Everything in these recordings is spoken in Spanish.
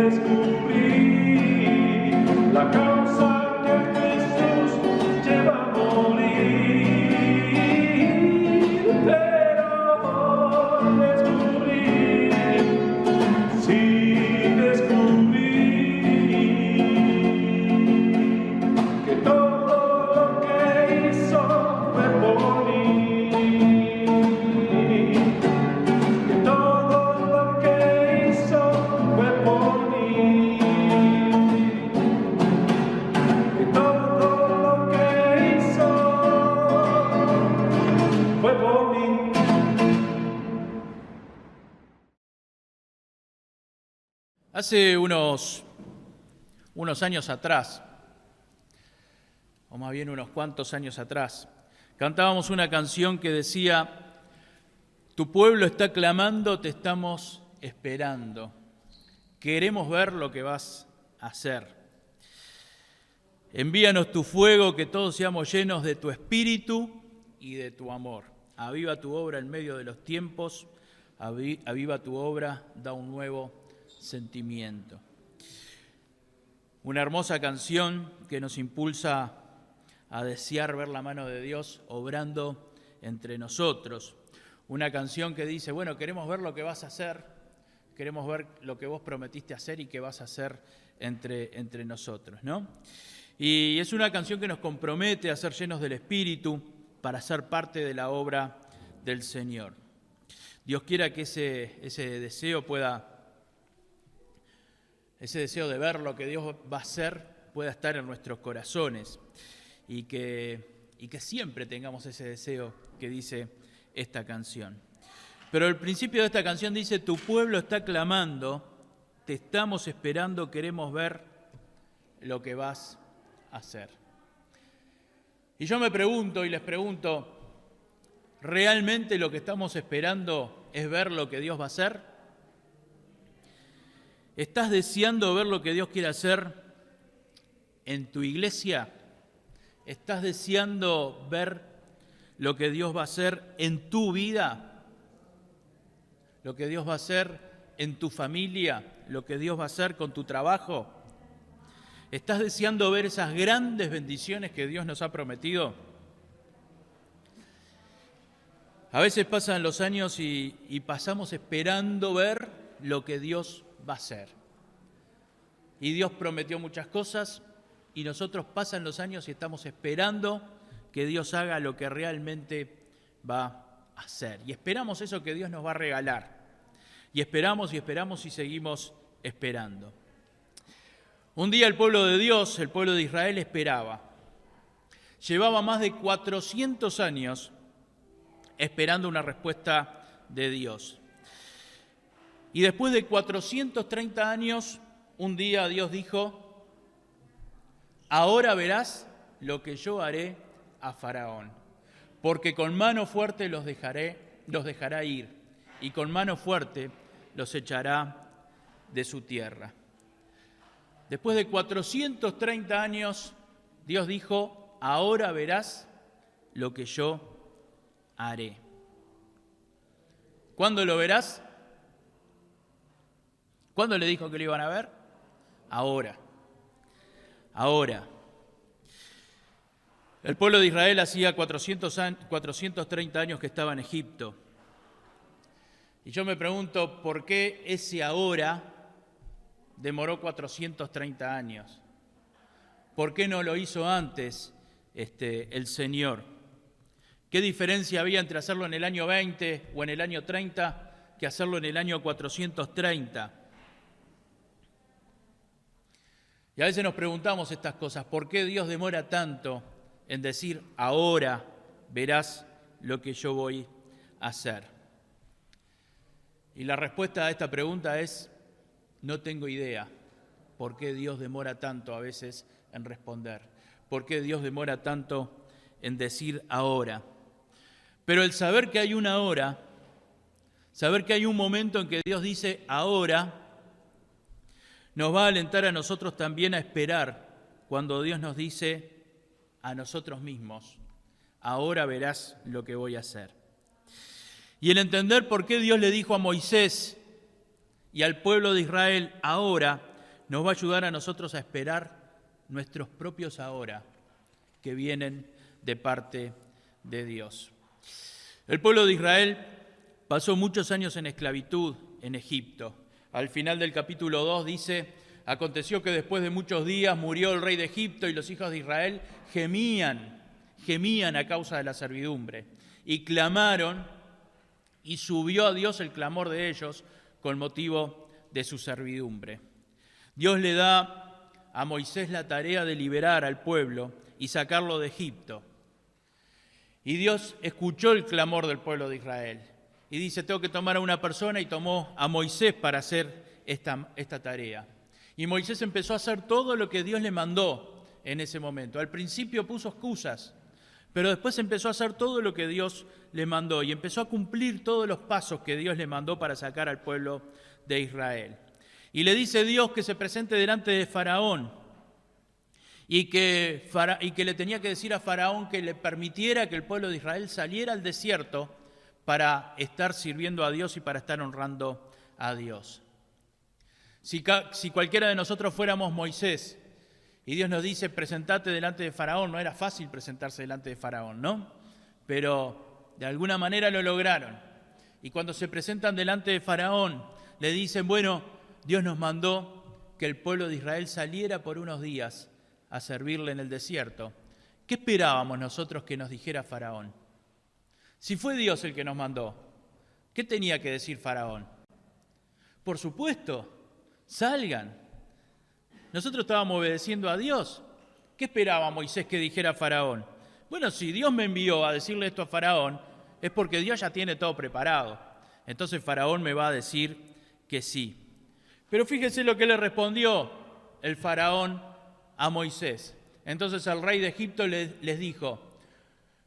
descubrí la causa que Jesús lleva a morir, pero descubrí, sí descubrí que todo lo que hizo fue por mí, que todo lo que hizo fue por mí, que todo lo que hizo fue por mí. Hace unos años atrás, o más bien unos cuantos años atrás, cantábamos una canción que decía: tu pueblo está clamando, te estamos esperando, queremos ver lo que vas a hacer. Envíanos tu fuego, que todos seamos llenos de tu espíritu y de tu amor. Aviva tu obra en medio de los tiempos, aviva tu obra, da un nuevo sentimiento. Una hermosa canción que nos impulsa a desear ver la mano de Dios obrando entre nosotros. Una canción que dice, bueno, queremos ver lo que vas a hacer, queremos ver lo que vos prometiste hacer y que vas a hacer entre nosotros, ¿no? Y es una canción que nos compromete a ser llenos del Espíritu para ser parte de la obra del Señor. Dios quiera que ese deseo de ver lo que Dios va a hacer pueda estar en nuestros corazones y que siempre tengamos ese deseo que dice esta canción. Pero el principio de esta canción dice: tu pueblo está clamando, te estamos esperando, queremos ver lo que vas a hacer. Y yo me pregunto y les pregunto, ¿realmente lo que estamos esperando es ver lo que Dios va a hacer? ¿Estás deseando ver lo que Dios quiere hacer en tu iglesia? ¿Estás deseando ver lo que Dios va a hacer en tu vida? ¿Lo que Dios va a hacer en tu familia? ¿Lo que Dios va a hacer con tu trabajo? ¿Estás deseando ver esas grandes bendiciones que Dios nos ha prometido? A veces pasan los años y pasamos esperando ver lo que Dios va a hacer. Y Dios prometió muchas cosas y nosotros pasan los años y estamos esperando que Dios haga lo que realmente va a hacer. Y esperamos eso que Dios nos va a regalar. Y esperamos y seguimos esperando. Un día el pueblo de Dios, el pueblo de Israel, esperaba. Llevaba más de 400 años esperando una respuesta de Dios. Y después de 430 años, un día Dios dijo: ahora verás lo que yo haré a Faraón, porque con mano fuerte los dejará ir, y con mano fuerte los echará de su tierra. Después de 430 años, Dios dijo: ahora verás lo que yo haré. ¿Cuándo lo verás? ¿Cuándo le dijo que lo iban a ver? Ahora. Ahora. El pueblo de Israel hacía 430 años que estaba en Egipto. Y yo me pregunto, ¿por qué ese ahora demoró 430 años? ¿Por qué no lo hizo antes el Señor? ¿Qué diferencia había entre hacerlo en el año 20 o en el año 30 que hacerlo en el año 430? Y a veces nos preguntamos estas cosas, ¿por qué Dios demora tanto en decir, ahora verás lo que yo voy a hacer? Y la respuesta a esta pregunta es, no tengo idea por qué Dios demora tanto a veces en responder, por qué Dios demora tanto en decir ahora. Pero el saber que hay una hora, saber que hay un momento en que Dios dice ahora, nos va a alentar a nosotros también a esperar cuando Dios nos dice a nosotros mismos, ahora verás lo que voy a hacer. Y el entender por qué Dios le dijo a Moisés y al pueblo de Israel, ahora, nos va a ayudar a nosotros a esperar nuestros propios ahora, que vienen de parte de Dios. El pueblo de Israel pasó muchos años en esclavitud en Egipto. Al final del capítulo 2 dice: aconteció que después de muchos días murió el rey de Egipto y los hijos de Israel gemían a causa de la servidumbre y clamaron, y subió a Dios el clamor de ellos con motivo de su servidumbre. Dios le da a Moisés la tarea de liberar al pueblo y sacarlo de Egipto. Y Dios escuchó el clamor del pueblo de Israel y dice: tengo que tomar a una persona, y tomó a Moisés para hacer esta tarea. Y Moisés empezó a hacer todo lo que Dios le mandó en ese momento. Al principio puso excusas, pero después empezó a hacer todo lo que Dios le mandó y empezó a cumplir todos los pasos que Dios le mandó para sacar al pueblo de Israel. Y le dice Dios que se presente delante de Faraón y que le tenía que decir a Faraón que le permitiera que el pueblo de Israel saliera al desierto para estar sirviendo a Dios y para estar honrando a Dios. Si cualquiera de nosotros fuéramos Moisés y Dios nos dice: presentate delante de Faraón, no era fácil presentarse delante de Faraón, ¿no? Pero de alguna manera lo lograron. Y cuando se presentan delante de Faraón, le dicen: bueno, Dios nos mandó que el pueblo de Israel saliera por unos días a servirle en el desierto. ¿Qué esperábamos nosotros que nos dijera Faraón? Si fue Dios el que nos mandó, ¿qué tenía que decir Faraón? Por supuesto, salgan. Nosotros estábamos obedeciendo a Dios. ¿Qué esperaba Moisés que dijera Faraón? Bueno, si Dios me envió a decirle esto a Faraón, es porque Dios ya tiene todo preparado. Entonces Faraón me va a decir que sí. Pero fíjense lo que le respondió el Faraón a Moisés. Entonces el rey de Egipto les dijo: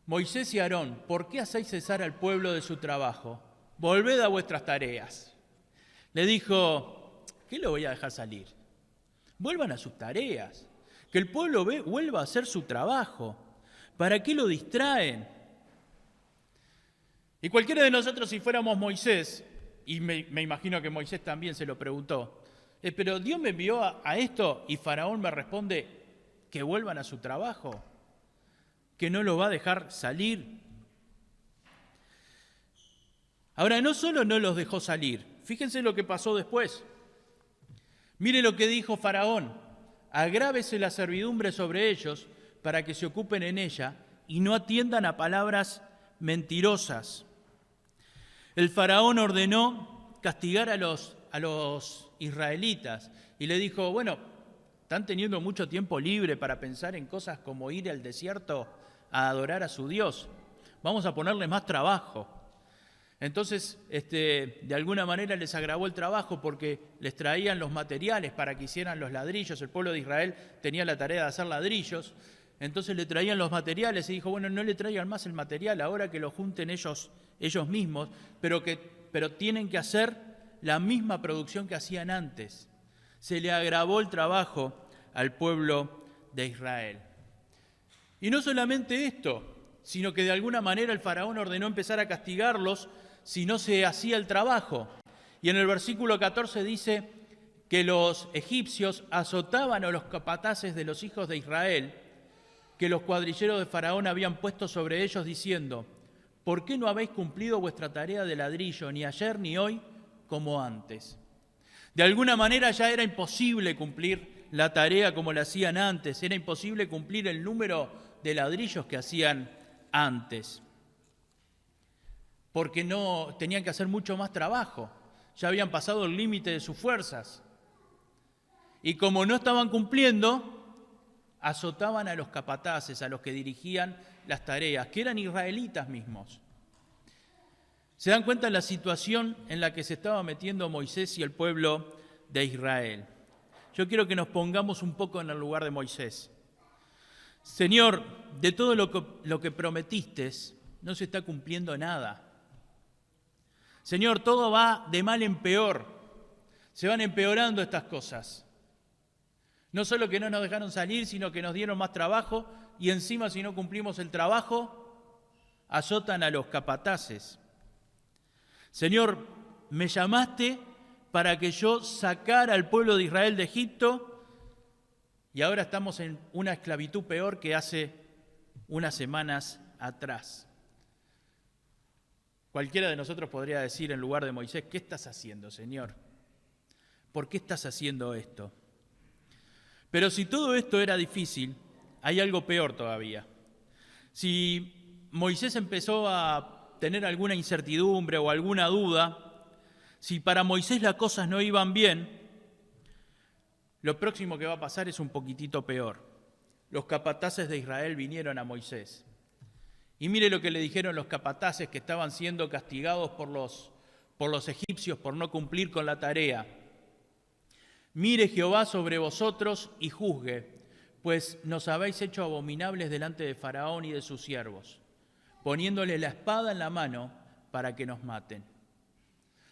Moisés y Aarón, ¿por qué hacéis cesar al pueblo de su trabajo? Volved a vuestras tareas. Le dijo: ¿qué lo voy a dejar salir? Vuelvan a sus tareas, que el pueblo vuelva a hacer su trabajo. ¿Para qué lo distraen? Y cualquiera de nosotros, si fuéramos Moisés, y me imagino que Moisés también se lo preguntó, pero Dios me envió a esto y Faraón me responde que vuelvan a su trabajo, que no lo va a dejar salir. Ahora, no solo no los dejó salir, fíjense lo que pasó después. Mire lo que dijo Faraón: agrávese la servidumbre sobre ellos para que se ocupen en ella y no atiendan a palabras mentirosas. El Faraón ordenó castigar a los israelitas y le dijo: bueno, están teniendo mucho tiempo libre para pensar en cosas como ir al desierto a adorar a su Dios. Vamos a ponerle más trabajo. Entonces, de alguna manera les agravó el trabajo porque les traían los materiales para que hicieran los ladrillos. El pueblo de Israel tenía la tarea de hacer ladrillos. Entonces le traían los materiales y dijo: bueno, no le traigan más el material, ahora que lo junten ellos mismos, pero tienen que hacer la misma producción que hacían antes. Se le agravó el trabajo al pueblo de Israel. Y no solamente esto, sino que de alguna manera el faraón ordenó empezar a castigarlos si no se hacía el trabajo. Y en el versículo 14 dice que los egipcios azotaban a los capataces de los hijos de Israel, que los cuadrilleros de Faraón habían puesto sobre ellos, diciendo: ¿por qué no habéis cumplido vuestra tarea de ladrillo, ni ayer ni hoy, como antes? De alguna manera ya era imposible cumplir la tarea como la hacían antes, era imposible cumplir el número de ladrillos que hacían antes, porque no tenían que hacer mucho más trabajo, ya habían pasado el límite de sus fuerzas. Y como no estaban cumpliendo, azotaban a los capataces, a los que dirigían las tareas, que eran israelitas mismos. ¿Se dan cuenta de la situación en la que se estaba metiendo Moisés y el pueblo de Israel? Yo quiero que nos pongamos un poco en el lugar de Moisés. Señor, de todo lo que prometiste, no se está cumpliendo nada. Señor, todo va de mal en peor. Se van empeorando estas cosas. No solo que no nos dejaron salir, sino que nos dieron más trabajo y encima, si no cumplimos el trabajo, azotan a los capataces. Señor, me llamaste para que yo sacara al pueblo de Israel de Egipto, y ahora estamos en una esclavitud peor que hace unas semanas atrás. Cualquiera de nosotros podría decir en lugar de Moisés: ¿qué estás haciendo, Señor? ¿Por qué estás haciendo esto? Pero si todo esto era difícil, hay algo peor todavía. Si Moisés empezó a tener alguna incertidumbre o alguna duda, si para Moisés las cosas no iban bien, lo próximo que va a pasar es un poquitito peor. Los capataces de Israel vinieron a Moisés. Y mire lo que le dijeron los capataces que estaban siendo castigados por los egipcios por no cumplir con la tarea. Mire Jehová sobre vosotros y juzgue, pues nos habéis hecho abominables delante de Faraón y de sus siervos, poniéndole la espada en la mano para que nos maten.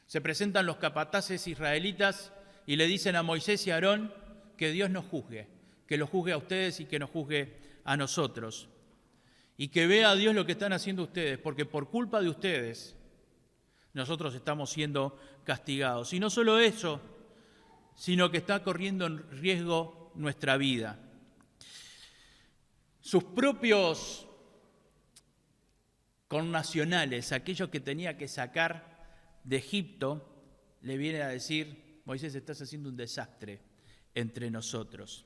Se presentan los capataces israelitas y le dicen a Moisés y a Aarón que Dios nos juzgue, que los juzgue a ustedes y que nos juzgue a nosotros. Y que vea a Dios lo que están haciendo ustedes, porque por culpa de ustedes nosotros estamos siendo castigados. Y no solo eso, sino que está corriendo en riesgo nuestra vida. Sus propios connacionales, aquellos que tenía que sacar de Egipto, le vienen a decir: Moisés, estás haciendo un desastre entre nosotros.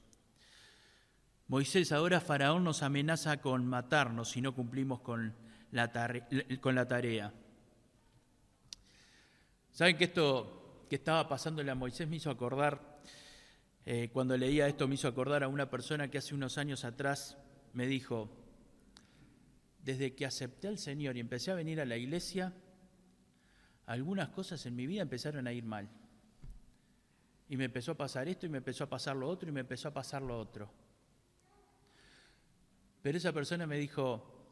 Moisés, ahora Faraón nos amenaza con matarnos si no cumplimos con la tarea. ¿Saben que esto que estaba pasándole a Moisés me hizo acordar, cuando leía esto me hizo acordar a una persona que hace unos años atrás me dijo: desde que acepté al Señor y empecé a venir a la iglesia, algunas cosas en mi vida empezaron a ir mal. Y me empezó a pasar esto, y me empezó a pasar lo otro, y me empezó a pasar lo otro. Pero esa persona me dijo: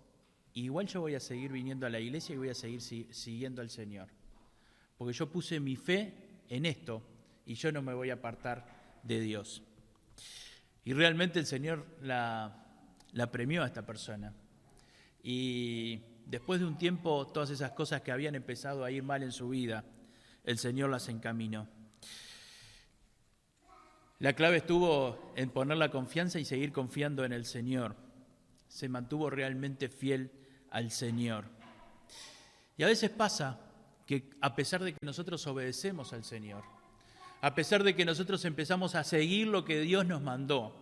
igual yo voy a seguir viniendo a la iglesia y voy a seguir siguiendo al Señor. Porque yo puse mi fe en esto y yo no me voy a apartar de Dios. Y realmente el Señor la premió a esta persona. Y después de un tiempo, todas esas cosas que habían empezado a ir mal en su vida, el Señor las encaminó. La clave estuvo en poner la confianza y seguir confiando en el Señor. Se mantuvo realmente fiel al Señor. Y a veces pasa que a pesar de que nosotros obedecemos al Señor, a pesar de que nosotros empezamos a seguir lo que Dios nos mandó,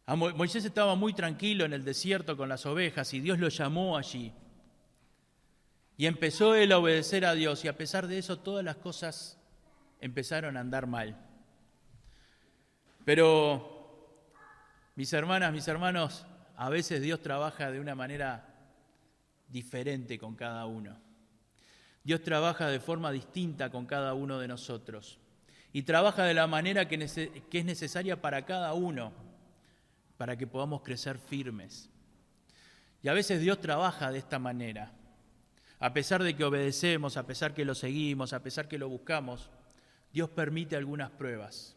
Moisés estaba muy tranquilo en el desierto con las ovejas y Dios lo llamó allí. Y empezó él a obedecer a Dios y a pesar de eso todas las cosas empezaron a andar mal. Pero, mis hermanas, mis hermanos, a veces Dios trabaja de una manera diferente con cada uno. Dios trabaja de forma distinta con cada uno de nosotros. Y trabaja de la manera que es necesaria para cada uno, para que podamos crecer firmes. Y a veces Dios trabaja de esta manera. A pesar de que obedecemos, a pesar que lo seguimos, a pesar que lo buscamos, Dios permite algunas pruebas.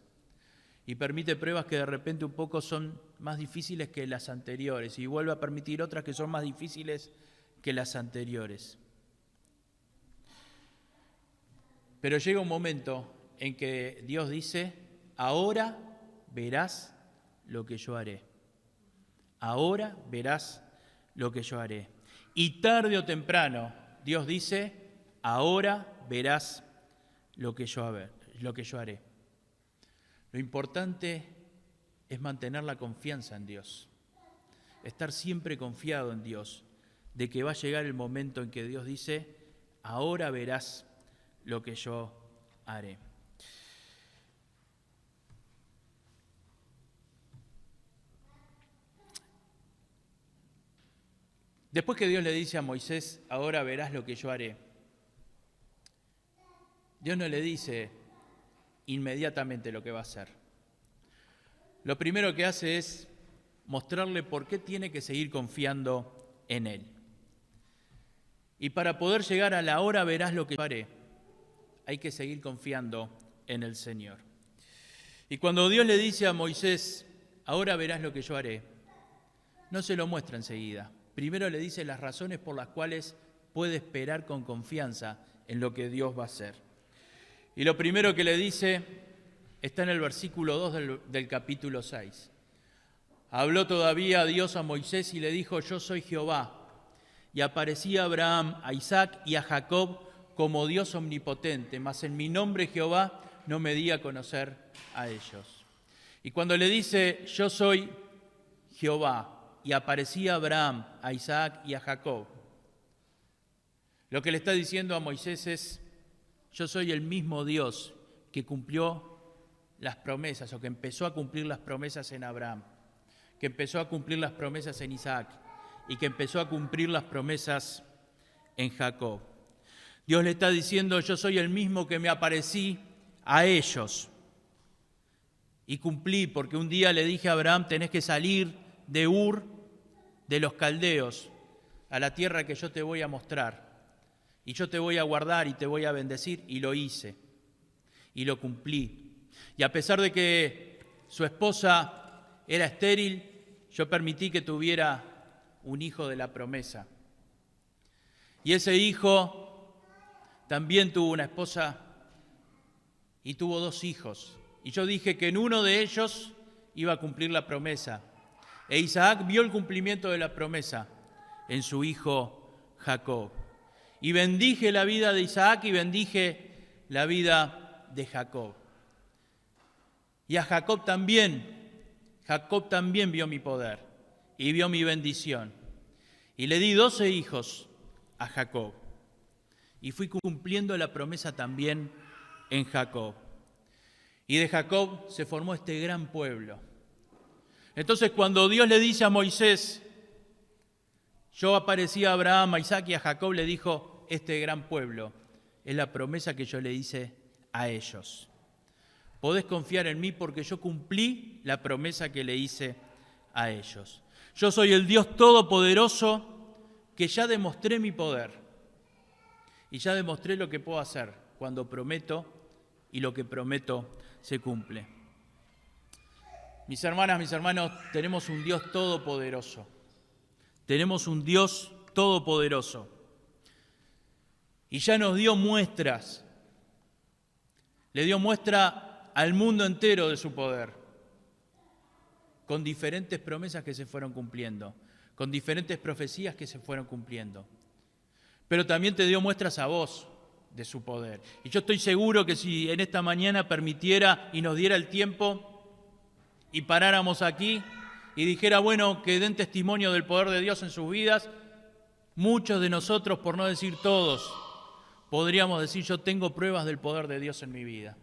Y permite pruebas que de repente un poco son más difíciles que las anteriores. Y vuelve a permitir otras que son más difíciles que las anteriores. Pero llega un momento en que Dios dice: ahora verás lo que yo haré. Ahora verás lo que yo haré. Y tarde o temprano, Dios dice: ahora verás lo que yo haré. Lo importante es mantener la confianza en Dios, estar siempre confiado en Dios, de que va a llegar el momento en que Dios dice: ahora verás lo que yo haré. Después que Dios le dice a Moisés: ahora verás lo que yo haré, Dios no le dice inmediatamente lo que va a hacer. Lo primero que hace es mostrarle por qué tiene que seguir confiando en Él. Y para poder llegar a la hora verás lo que yo haré, hay que seguir confiando en el Señor. Y cuando Dios le dice a Moisés: ahora verás lo que yo haré, no se lo muestra enseguida. Primero le dice las razones por las cuales puede esperar con confianza en lo que Dios va a hacer. Y lo primero que le dice está en el versículo 2 del capítulo 6. Habló todavía Dios a Moisés y le dijo: yo soy Jehová. Y aparecía a Abraham, a Isaac y a Jacob como Dios omnipotente, mas en mi nombre Jehová no me di a conocer a ellos. Y cuando le dice: yo soy Jehová, y aparecía a Abraham, a Isaac y a Jacob, lo que le está diciendo a Moisés es: yo soy el mismo Dios que cumplió las promesas, o que empezó a cumplir las promesas en Abraham, que empezó a cumplir las promesas en Isaac y que empezó a cumplir las promesas en Jacob. Dios le está diciendo: yo soy el mismo que me aparecí a ellos y cumplí, porque un día le dije a Abraham: tenés que salir de Ur de los caldeos a la tierra que yo te voy a mostrar, y yo te voy a guardar y te voy a bendecir, y lo hice y lo cumplí. Y a pesar de que su esposa era estéril, yo permití que tuviera un hijo de la promesa. Y ese hijo también tuvo una esposa y tuvo 2 hijos. Y yo dije que en uno de ellos iba a cumplir la promesa. E Isaac vio el cumplimiento de la promesa en su hijo Jacob. Y bendije la vida de Isaac y bendije la vida de Jacob. Y a Jacob también vio mi poder y vio mi bendición. Y le di 12 hijos a Jacob. Y fui cumpliendo la promesa también en Jacob. Y de Jacob se formó este gran pueblo. Entonces, cuando Dios le dice a Moisés: yo aparecí a Abraham, a Isaac y a Jacob, le dijo: este gran pueblo es la promesa que yo le hice a ellos. Podés confiar en mí porque yo cumplí la promesa que le hice a ellos. Yo soy el Dios Todopoderoso que ya demostré mi poder y ya demostré lo que puedo hacer cuando prometo, y lo que prometo se cumple. Mis hermanas, mis hermanos, tenemos un Dios todopoderoso. Tenemos un Dios todopoderoso. Y ya nos dio muestras. Le dio muestra al mundo entero de su poder, con diferentes promesas que se fueron cumpliendo, con diferentes profecías que se fueron cumpliendo. Pero también te dio muestras a vos de su poder. Y yo estoy seguro que si en esta mañana permitiera y nos diera el tiempo y paráramos aquí y dijera: bueno, que den testimonio del poder de Dios en sus vidas, muchos de nosotros, por no decir todos, podríamos decir: yo tengo pruebas del poder de Dios en mi vida.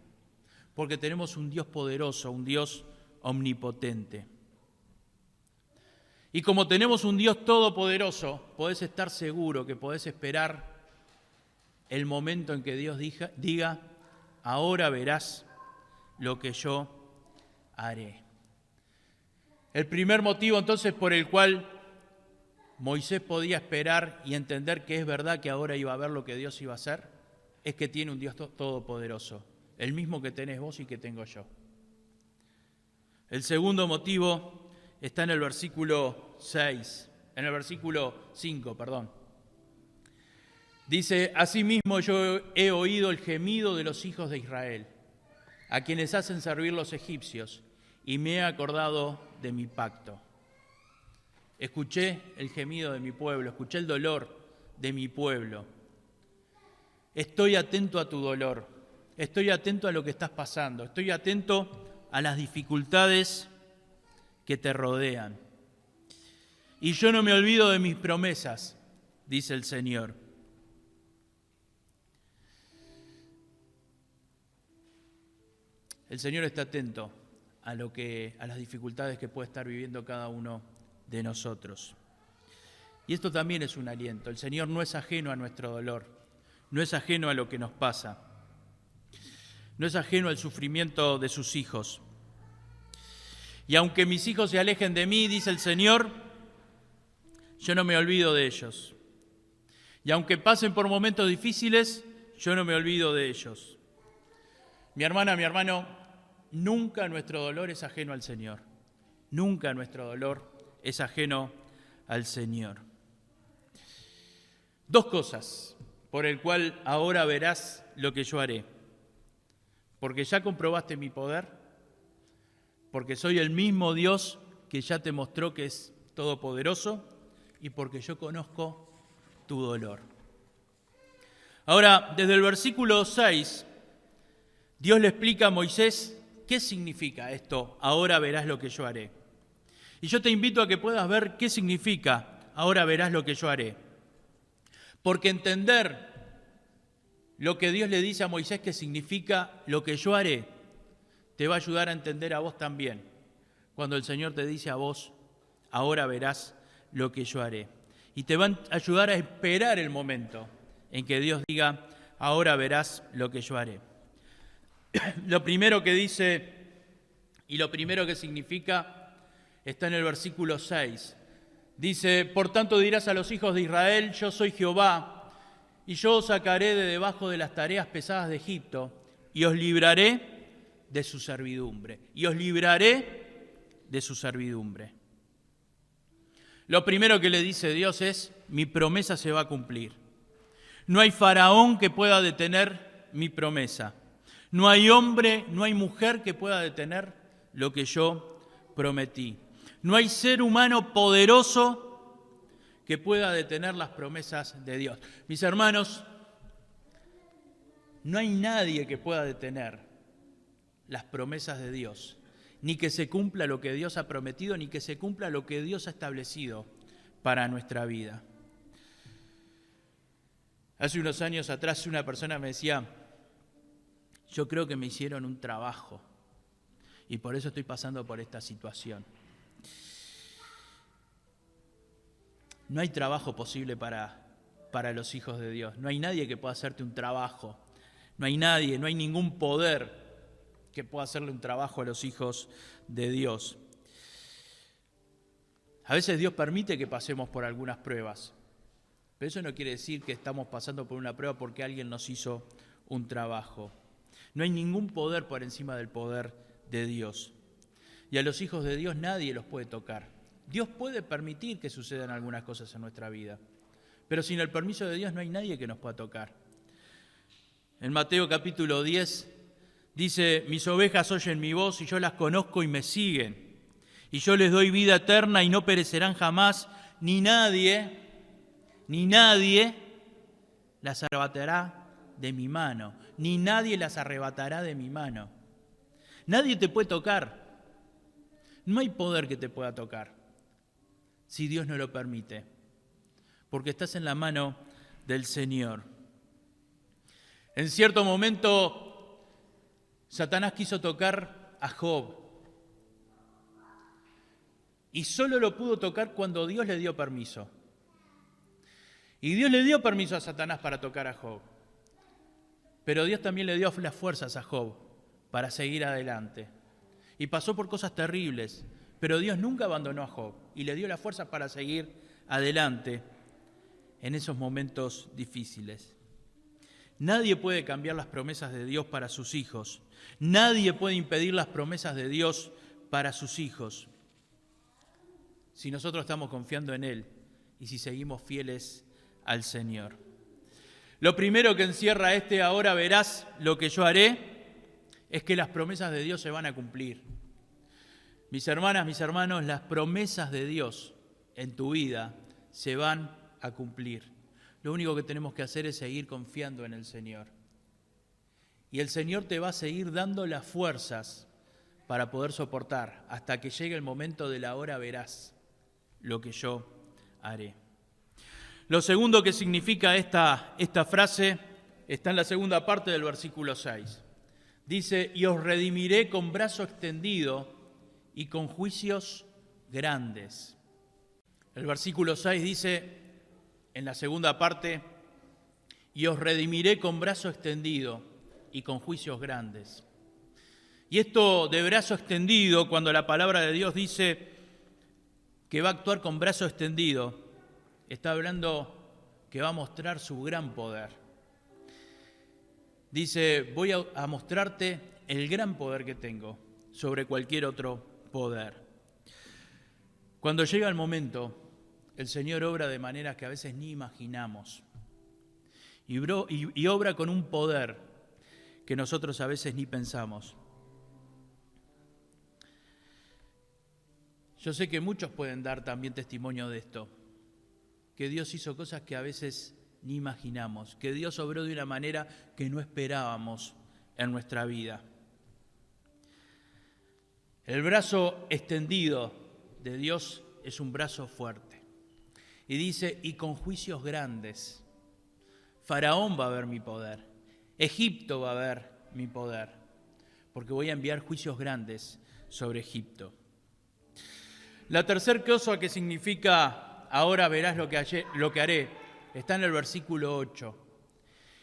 Porque tenemos un Dios poderoso, un Dios omnipotente. Y como tenemos un Dios todopoderoso, podés estar seguro que podés esperar el momento en que Dios diga: ahora verás lo que yo haré. El primer motivo entonces por el cual Moisés podía esperar y entender que es verdad que ahora iba a ver lo que Dios iba a hacer, es que tiene un Dios todopoderoso, el mismo que tenés vos y que tengo yo. El segundo motivo está en el versículo 5. Dice: asimismo yo he oído el gemido de los hijos de Israel, a quienes hacen servir los egipcios, y me he acordado de mi pacto. Escuché el gemido de mi pueblo, escuché el dolor de mi pueblo. Estoy atento a tu dolor. Estoy atento a lo que estás pasando, estoy atento a las dificultades que te rodean. Y yo no me olvido de mis promesas, dice el Señor. El Señor está atento a las dificultades que puede estar viviendo cada uno de nosotros. Y esto también es un aliento. El Señor no es ajeno a nuestro dolor, no es ajeno a lo que nos pasa. No es ajeno al sufrimiento de sus hijos. Y aunque mis hijos se alejen de mí, dice el Señor, yo no me olvido de ellos. Y aunque pasen por momentos difíciles, yo no me olvido de ellos. Mi hermana, mi hermano, nunca nuestro dolor es ajeno al Señor. Nunca nuestro dolor es ajeno al Señor. 2 cosas por el cual ahora verás lo que yo haré. porque ya comprobaste mi poder, porque soy el mismo Dios que ya te mostró que es todopoderoso y porque yo conozco tu dolor. Ahora, desde el versículo 6, Dios le explica a Moisés qué significa esto, ahora verás lo que yo haré. Y yo te invito a que puedas ver qué significa, ahora verás lo que yo haré. Porque entender lo que Dios le dice a Moisés que significa lo que yo haré, te va a ayudar a entender a vos también. Cuando el Señor te dice a vos, ahora verás lo que yo haré. Y te va a ayudar a esperar el momento en que Dios diga, ahora verás lo que yo haré. Lo primero que dice y lo primero que significa está en el versículo 6. Dice, por tanto dirás a los hijos de Israel, yo soy Jehová, y yo os sacaré de debajo de las tareas pesadas de Egipto, y os libraré de su servidumbre. Y os libraré de su servidumbre. Lo primero que le dice Dios es, mi promesa se va a cumplir. No hay faraón que pueda detener mi promesa. No hay hombre, no hay mujer que pueda detener lo que yo prometí. No hay ser humano poderoso que pueda detener las promesas de Dios. Mis hermanos, no hay nadie que pueda detener las promesas de Dios, ni que se cumpla lo que Dios ha prometido, ni que se cumpla lo que Dios ha establecido para nuestra vida. Hace unos años atrás una persona me decía, yo creo que me hicieron un trabajo y por eso estoy pasando por esta situación. No hay trabajo posible para los hijos de Dios. No hay nadie que pueda hacerte un trabajo. No hay nadie, no hay ningún poder que pueda hacerle un trabajo a los hijos de Dios. A veces Dios permite que pasemos por algunas pruebas, pero eso no quiere decir que estamos pasando por una prueba porque alguien nos hizo un trabajo. No hay ningún poder por encima del poder de Dios. Y a los hijos de Dios nadie los puede tocar. Dios puede permitir que sucedan algunas cosas en nuestra vida, pero sin el permiso de Dios no hay nadie que nos pueda tocar. En Mateo capítulo 10 dice, mis ovejas oyen mi voz y yo las conozco y me siguen. Y yo les doy vida eterna y no perecerán jamás, ni nadie las arrebatará de mi mano, ni nadie las arrebatará de mi mano. Nadie te puede tocar. No hay poder que te pueda tocar si Dios no lo permite, porque estás en la mano del Señor. En cierto momento, Satanás quiso tocar a Job y solo lo pudo tocar cuando Dios le dio permiso. Y Dios le dio permiso a Satanás para tocar a Job, pero Dios también le dio las fuerzas a Job para seguir adelante. Y pasó por cosas terribles, pero Dios nunca abandonó a Job y le dio la fuerza para seguir adelante en esos momentos difíciles. Nadie puede cambiar las promesas de Dios para sus hijos. Nadie puede impedir las promesas de Dios para sus hijos. Si nosotros estamos confiando en Él y si seguimos fieles al Señor. Lo primero que encierra ahora verás lo que yo haré, es que las promesas de Dios se van a cumplir. Mis hermanas, mis hermanos, las promesas de Dios en tu vida se van a cumplir. Lo único que tenemos que hacer es seguir confiando en el Señor. Y el Señor te va a seguir dando las fuerzas para poder soportar hasta que llegue el momento de la hora verás lo que yo haré. Lo segundo que significa esta frase está en la segunda parte del versículo 6. Dice, y os redimiré con brazo extendido y con juicios grandes. El versículo 6 dice, en la segunda parte, y os redimiré con brazo extendido y con juicios grandes. Y esto de brazo extendido, cuando la palabra de Dios dice que va a actuar con brazo extendido, está hablando que va a mostrar su gran poder. Dice, voy a mostrarte el gran poder que tengo sobre cualquier otro poder. Cuando llega el momento, el Señor obra de maneras que a veces ni imaginamos. Y obra con un poder que nosotros a veces ni pensamos. Yo sé que muchos pueden dar también testimonio de esto, que Dios hizo cosas que a veces ni imaginamos, que Dios obró de una manera que no esperábamos en nuestra vida. El brazo extendido de Dios es un brazo fuerte. Y dice, y con juicios grandes. Faraón va a ver mi poder, Egipto va a ver mi poder, porque voy a enviar juicios grandes sobre Egipto. La tercera cosa que significa, ahora verás lo que haré, está en el versículo 8.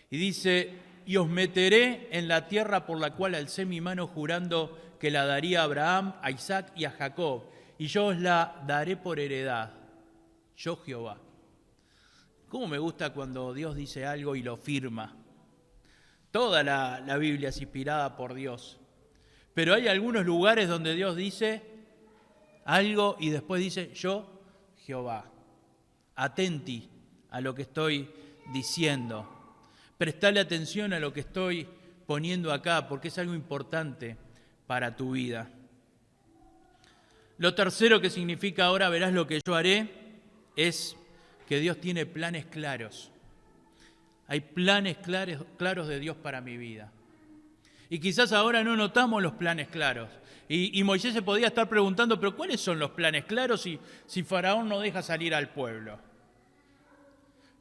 Y dice, y os meteré en la tierra por la cual alcé mi mano jurando que la daría a Abraham, a Isaac y a Jacob, y yo os la daré por heredad. Yo Jehová. ¿Cómo me gusta cuando Dios dice algo y lo firma? Toda la Biblia es inspirada por Dios. Pero hay algunos lugares donde Dios dice algo y después dice, yo Jehová. Atenti a lo que estoy diciendo. Prestale atención a lo que estoy poniendo acá, porque es algo importante para tu vida. Lo tercero que significa ahora verás lo que yo haré es que Dios tiene planes claros. Hay planes claros de Dios para mi vida. Y quizás ahora no notamos los planes claros. Y Moisés se podía estar preguntando, pero ¿cuáles son los planes claros si Faraón no deja salir al pueblo?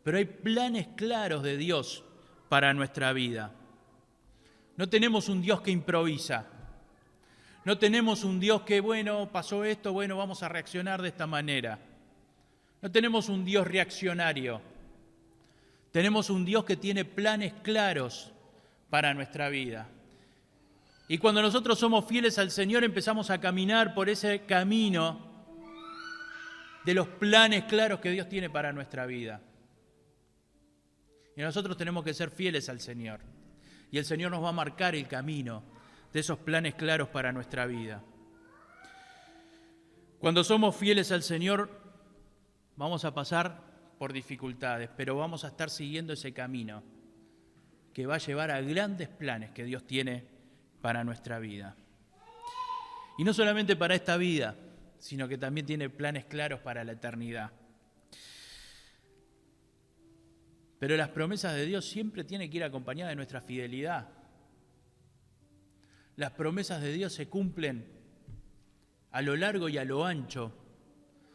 Pero hay planes claros de Dios para nuestra vida. No tenemos un Dios que improvisa. No tenemos un Dios que, bueno, pasó esto, bueno, vamos a reaccionar de esta manera. No tenemos un Dios reaccionario. Tenemos un Dios que tiene planes claros para nuestra vida. Y cuando nosotros somos fieles al Señor, empezamos a caminar por ese camino de los planes claros que Dios tiene para nuestra vida. Y nosotros tenemos que ser fieles al Señor. Y el Señor nos va a marcar el camino de esos planes claros para nuestra vida. Cuando somos fieles al Señor, vamos a pasar por dificultades, pero vamos a estar siguiendo ese camino que va a llevar a grandes planes que Dios tiene para nuestra vida. Y no solamente para esta vida, sino que también tiene planes claros para la eternidad. Pero las promesas de Dios siempre tienen que ir acompañadas de nuestra fidelidad. Las promesas de Dios se cumplen a lo largo y a lo ancho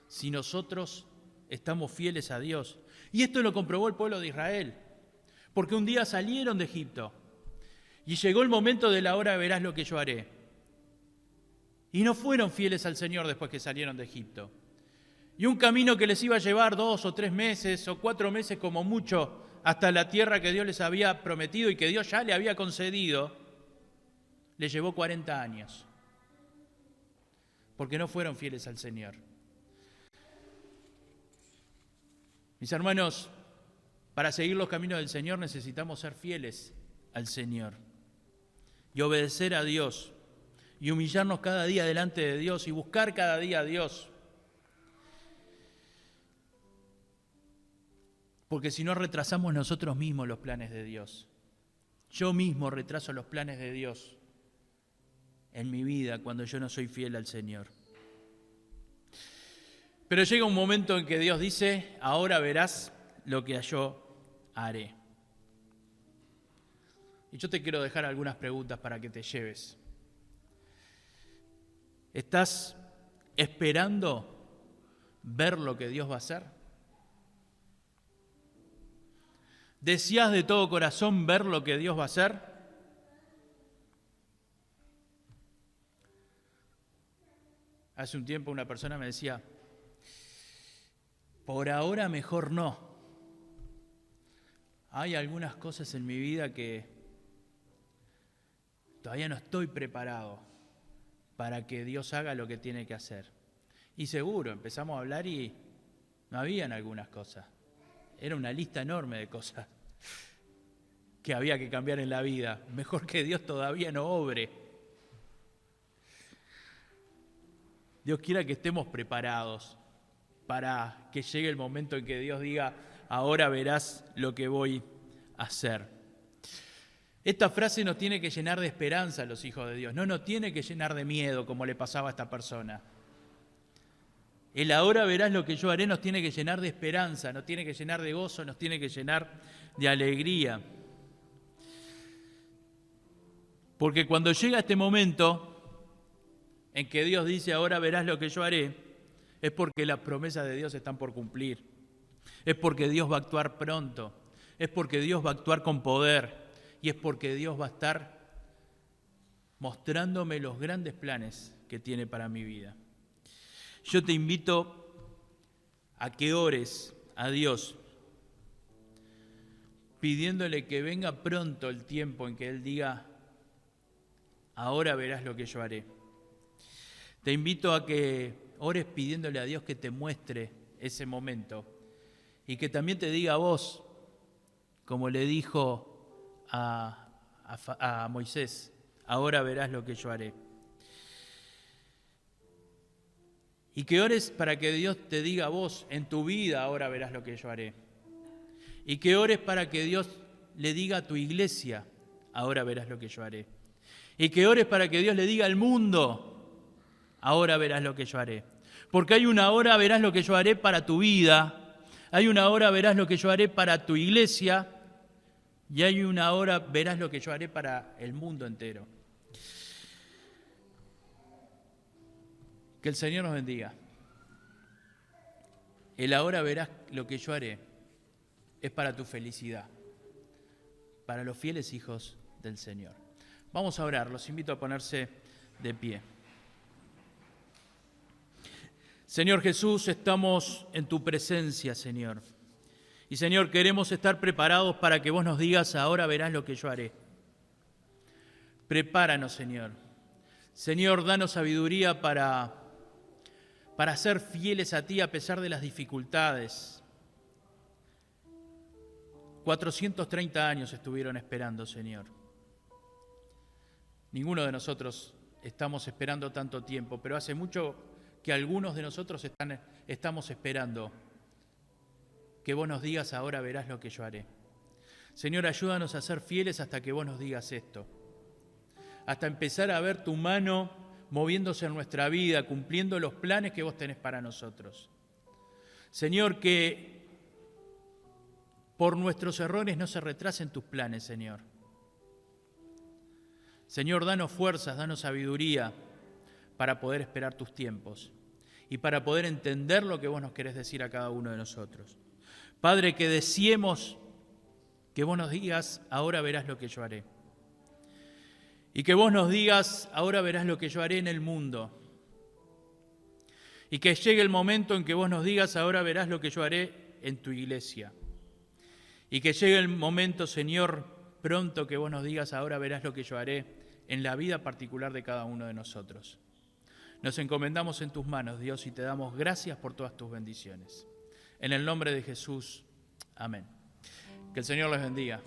si nosotros estamos fieles a Dios. Y esto lo comprobó el pueblo de Israel, porque un día salieron de Egipto y llegó el momento de la hora verás lo que yo haré. Y no fueron fieles al Señor después que salieron de Egipto. Y un camino que les iba a llevar 2 o 3 meses o 4 meses como mucho hasta la tierra que Dios les había prometido y que Dios ya le había concedido, les llevó 40 años. Porque no fueron fieles al Señor. Mis hermanos, para seguir los caminos del Señor necesitamos ser fieles al Señor y obedecer a Dios y humillarnos cada día delante de Dios y buscar cada día a Dios. Porque si no retrasamos nosotros mismos los planes de Dios. Yo mismo retraso los planes de Dios en mi vida cuando yo no soy fiel al Señor. Pero llega un momento en que Dios dice, ahora verás lo que yo haré. Y yo te quiero dejar algunas preguntas para que te lleves. ¿Estás esperando ver lo que Dios va a hacer? ¿Deseas de todo corazón ver lo que Dios va a hacer? Hace un tiempo una persona me decía, por ahora mejor no. Hay algunas cosas en mi vida que todavía no estoy preparado para que Dios haga lo que tiene que hacer. Y seguro, empezamos a hablar y no habían algunas cosas. Era una lista enorme de cosas que había que cambiar en la vida. Mejor que Dios todavía no obre. Dios quiera que estemos preparados para que llegue el momento en que Dios diga, ahora verás lo que voy a hacer. Esta frase nos tiene que llenar de esperanza a los hijos de Dios, no nos tiene que llenar de miedo como le pasaba a esta persona. El ahora verás lo que yo haré nos tiene que llenar de esperanza, nos tiene que llenar de gozo, nos tiene que llenar de alegría. Porque cuando llega este momento en que Dios dice ahora verás lo que yo haré, es porque las promesas de Dios están por cumplir. Es porque Dios va a actuar pronto. Es porque Dios va a actuar con poder. Y es porque Dios va a estar mostrándome los grandes planes que tiene para mi vida. Yo te invito a que ores a Dios, pidiéndole que venga pronto el tiempo en que Él diga, ahora verás lo que yo haré. Te invito a que ores pidiéndole a Dios que te muestre ese momento y que también te diga a vos, como le dijo a Moisés, ahora verás lo que yo haré. Y que ores para que Dios te diga a vos, en tu vida ahora verás lo que yo haré. Y que ores para que Dios le diga a tu iglesia, ahora verás lo que yo haré. Y que ores para que Dios le diga al mundo, ahora verás lo que yo haré. Porque hay una hora verás lo que yo haré para tu vida, hay una hora verás lo que yo haré para tu iglesia, y hay una hora verás lo que yo haré para el mundo entero. Que el Señor nos bendiga. El ahora verás lo que yo haré es para tu felicidad, para los fieles hijos del Señor. Vamos a orar, los invito a ponerse de pie. Señor Jesús, estamos en tu presencia, Señor. Y Señor, queremos estar preparados para que vos nos digas, ahora verás lo que yo haré. Prepáranos, Señor. Señor, danos sabiduría para ser fieles a ti a pesar de las dificultades. 430 años estuvieron esperando, Señor. Ninguno de nosotros estamos esperando tanto tiempo, pero hace mucho que algunos de nosotros estamos esperando que vos nos digas, ahora verás lo que yo haré. Señor, ayúdanos a ser fieles hasta que vos nos digas esto. Hasta empezar a ver tu mano moviéndose en nuestra vida, cumpliendo los planes que vos tenés para nosotros. Señor, que por nuestros errores no se retrasen tus planes, Señor. Señor, danos fuerzas, danos sabiduría para poder esperar tus tiempos y para poder entender lo que vos nos querés decir a cada uno de nosotros. Padre, que deseemos que vos nos digas, ahora verás lo que yo haré. Y que vos nos digas, ahora verás lo que yo haré en el mundo. Y que llegue el momento en que vos nos digas, ahora verás lo que yo haré en tu iglesia. Y que llegue el momento, Señor, pronto que vos nos digas, ahora verás lo que yo haré en la vida particular de cada uno de nosotros. Nos encomendamos en tus manos, Dios, y te damos gracias por todas tus bendiciones. En el nombre de Jesús, amén. Que el Señor les bendiga.